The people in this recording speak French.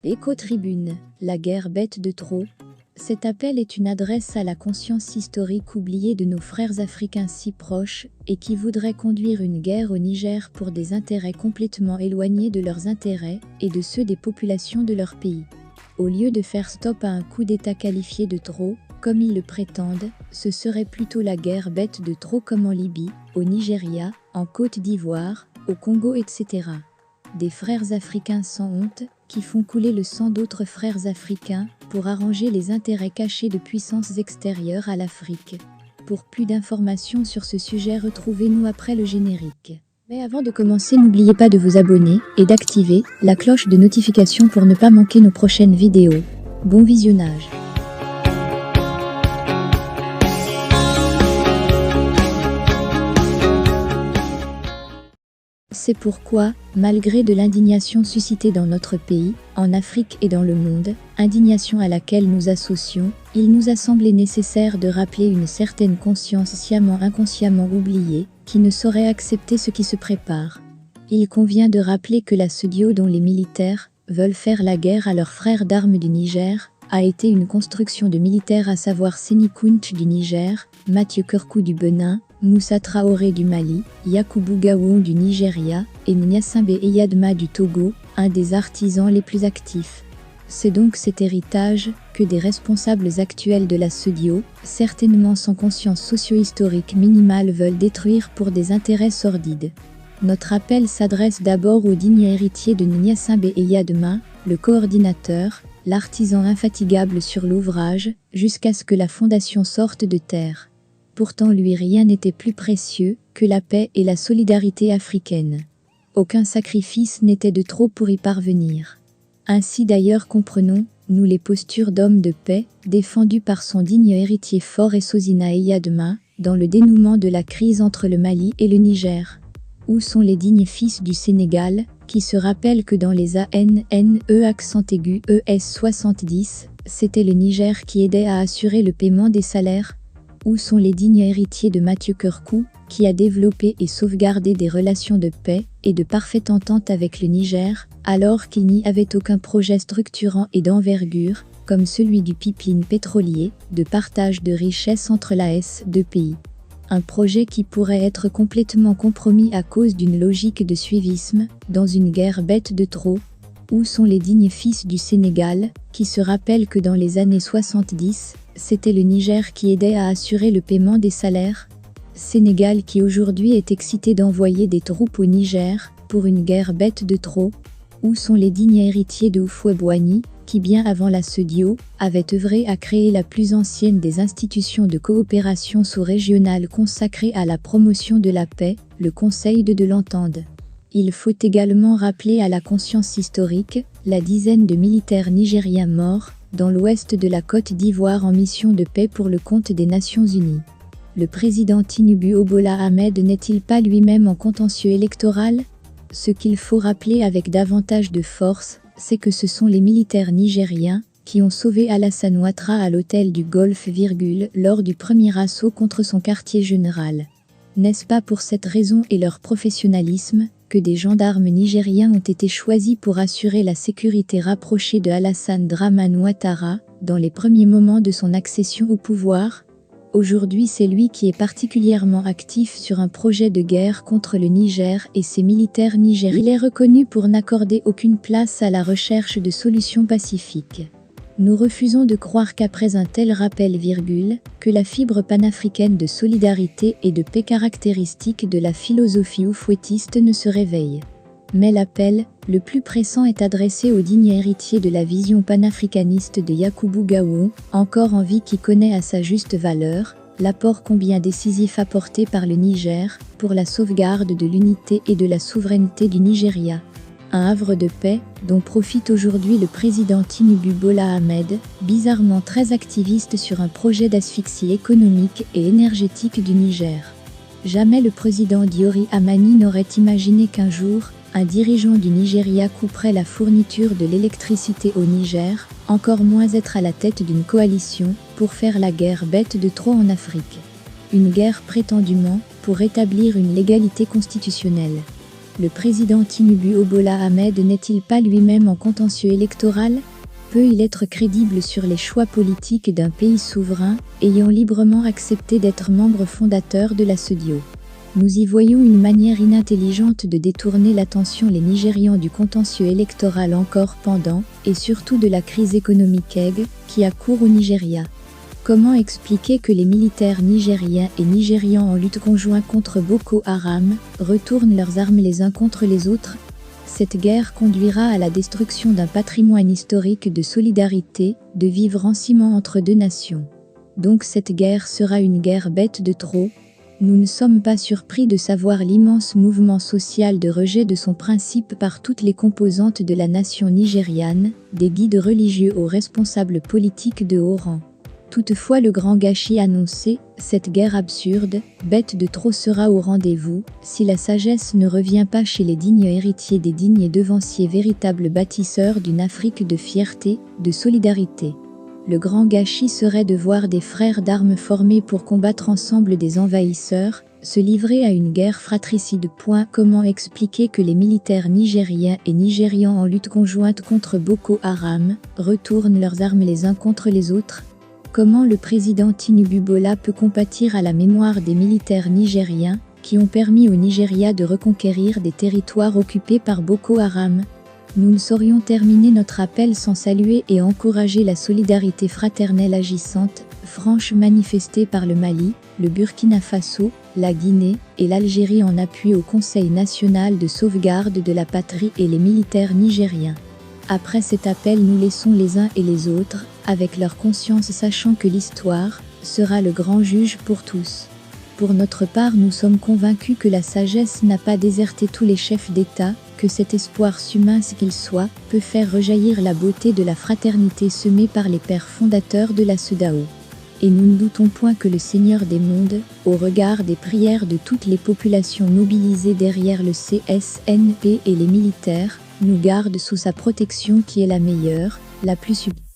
Éco-tribune, la guerre bête de trop. Cet appel est une adresse à la conscience historique oubliée de nos frères africains si proches et qui voudraient conduire une guerre au Niger pour des intérêts complètement éloignés de leurs intérêts et de ceux des populations de leur pays. Au lieu de faire stop à un coup d'État qualifié de trop, comme ils le prétendent, ce serait plutôt la guerre bête de trop comme en Libye, au Nigeria, en Côte d'Ivoire, au Congo, etc. Des frères africains sans honte, qui font couler le sang d'autres frères africains pour arranger les intérêts cachés de puissances extérieures à l'Afrique. Pour plus d'informations sur ce sujet, retrouvez-nous après le générique. Mais avant de commencer, n'oubliez pas de vous abonner et d'activer la cloche de notification pour ne pas manquer nos prochaines vidéos. Bon visionnage. C'est pourquoi, malgré de l'indignation suscitée dans notre pays, en Afrique et dans le monde, indignation à laquelle nous associons, il nous a semblé nécessaire de rappeler une certaine conscience sciemment inconsciemment oubliée, qui ne saurait accepter ce qui se prépare. Il convient de rappeler que la SEDIO dont les militaires veulent faire la guerre à leurs frères d'armes du Niger, a été une construction de militaires, à savoir Séni Kountch du Niger, Mathieu Kerkou du Benin, Moussa Traoré du Mali, Yakubu Gowon du Nigeria et Gnassingbé Eyadema du Togo, un des artisans les plus actifs. C'est donc cet héritage que des responsables actuels de la SEDIO, certainement sans conscience socio-historique minimale, veulent détruire pour des intérêts sordides. Notre appel s'adresse d'abord au digne héritier de Gnassingbé Eyadema, le coordinateur, l'artisan infatigable sur l'ouvrage, jusqu'à ce que la fondation sorte de terre. Pourtant lui rien n'était plus précieux que la paix et la solidarité africaine. Aucun sacrifice n'était de trop pour y parvenir. Ainsi d'ailleurs comprenons, nous les postures d'hommes de paix, défendues par son digne héritier Faure Essozina Eyadema, dans le dénouement de la crise entre le Mali et le Niger. Où sont les dignes fils du Sénégal, qui se rappellent que dans les ANNE accent aigu ES 70, c'était le Niger qui aidait à assurer le paiement des salaires? Où sont les dignes héritiers de Mathieu Kerkou, qui a développé et sauvegardé des relations de paix et de parfaite entente avec le Niger, alors qu'il n'y avait aucun projet structurant et d'envergure, comme celui du pipeline pétrolier, de partage de richesses entre l'AS deux pays. Un projet qui pourrait être complètement compromis à cause d'une logique de suivisme, dans une guerre bête de trop. Où sont les dignes fils du Sénégal, qui se rappellent que dans les années 70, c'était le Niger qui aidait à assurer le paiement des salaires? Sénégal qui aujourd'hui est excité d'envoyer des troupes au Niger, pour une guerre bête de trop. Où sont les dignes héritiers de Houphouët-Boigny, qui bien avant la SEDIO, avait œuvré à créer la plus ancienne des institutions de coopération sous-régionale consacrée à la promotion de la paix, le Conseil de l'Entente. Il faut également rappeler à la conscience historique, la dizaine de militaires nigériens morts, dans l'ouest de la Côte d'Ivoire en mission de paix pour le compte des Nations Unies. Le président Tinubu Bola Ahmed n'est-il pas lui-même en contentieux électoral? Ce qu'il faut rappeler avec davantage de force, c'est que ce sont les militaires nigériens qui ont sauvé Alassane Ouattara à l'hôtel du Golfe, lors du premier assaut contre son quartier général. N'est-ce pas pour cette raison et leur professionnalisme que des gendarmes nigériens ont été choisis pour assurer la sécurité rapprochée de Alassane Dramane Ouattara dans les premiers moments de son accession au pouvoir? Aujourd'hui, c'est lui qui est particulièrement actif sur un projet de guerre contre le Niger et ses militaires nigériens. Il est reconnu pour n'accorder aucune place à la recherche de solutions pacifiques. Nous refusons de croire qu'après un tel rappel, que la fibre panafricaine de solidarité et de paix caractéristique de la philosophie oufouettiste ne se réveille. Mais l'appel, le plus pressant, est adressé au digne héritier de la vision panafricaniste de Yakubu Gowon, encore en vie, qui connaît à sa juste valeur l'apport combien décisif apporté par le Niger pour la sauvegarde de l'unité et de la souveraineté du Nigeria. Un havre de paix dont profite aujourd'hui le président Tinubu Bola Ahmed, bizarrement très activiste sur un projet d'asphyxie économique et énergétique du Niger. Jamais le président Diori Amani n'aurait imaginé qu'un jour, un dirigeant du Nigeria couperait la fourniture de l'électricité au Niger, encore moins être à la tête d'une coalition pour faire la guerre bête de trop en Afrique. Une guerre prétendument pour rétablir une légalité constitutionnelle. Le président Tinubu Bola Ahmed n'est-il pas lui-même en contentieux électoral? Peut-il être crédible sur les choix politiques d'un pays souverain, ayant librement accepté d'être membre fondateur de la CEDEAO? Nous y voyons une manière inintelligente de détourner l'attention les Nigérians du contentieux électoral encore pendant, et surtout de la crise économique qui a cours au Nigeria. Comment expliquer que les militaires nigériens et nigérians en lutte conjointe contre Boko Haram retournent leurs armes les uns contre les autres? Cette guerre conduira à la destruction d'un patrimoine historique de solidarité, de vivre en ciment entre deux nations. Donc cette guerre sera une guerre bête de trop. Nous ne sommes pas surpris de savoir l'immense mouvement social de rejet de son principe par toutes les composantes de la nation nigériane, des guides religieux aux responsables politiques de haut rang. Toutefois le grand gâchis annoncé, cette guerre absurde, bête de trop sera au rendez-vous, si la sagesse ne revient pas chez les dignes héritiers des dignes devanciers véritables bâtisseurs d'une Afrique de fierté, de solidarité. Le grand gâchis serait de voir des frères d'armes formés pour combattre ensemble des envahisseurs, se livrer à une guerre fratricide. Comment expliquer que les militaires nigériens et nigérians en lutte conjointe contre Boko Haram retournent leurs armes les uns contre les autres? Comment le président Tinubu Bola peut compatir à la mémoire des militaires nigériens qui ont permis au Nigeria de reconquérir des territoires occupés par Boko Haram? Nous ne saurions terminer notre appel sans saluer et encourager la solidarité fraternelle agissante, franche manifestée par le Mali, le Burkina Faso, la Guinée et l'Algérie en appui au Conseil national de sauvegarde de la patrie et les militaires nigériens. Après cet appel, nous laissons les uns et les autres, avec leur conscience sachant que l'histoire sera le grand juge pour tous. Pour notre part, nous sommes convaincus que la sagesse n'a pas déserté tous les chefs d'État, que cet espoir mince qu'il soit, peut faire rejaillir la beauté de la fraternité semée par les pères fondateurs de la CEDEAO. Et nous ne doutons point que le Seigneur des mondes, au regard des prières de toutes les populations mobilisées derrière le CSNP et les militaires, nous garde sous sa protection qui est la meilleure, la plus subtile.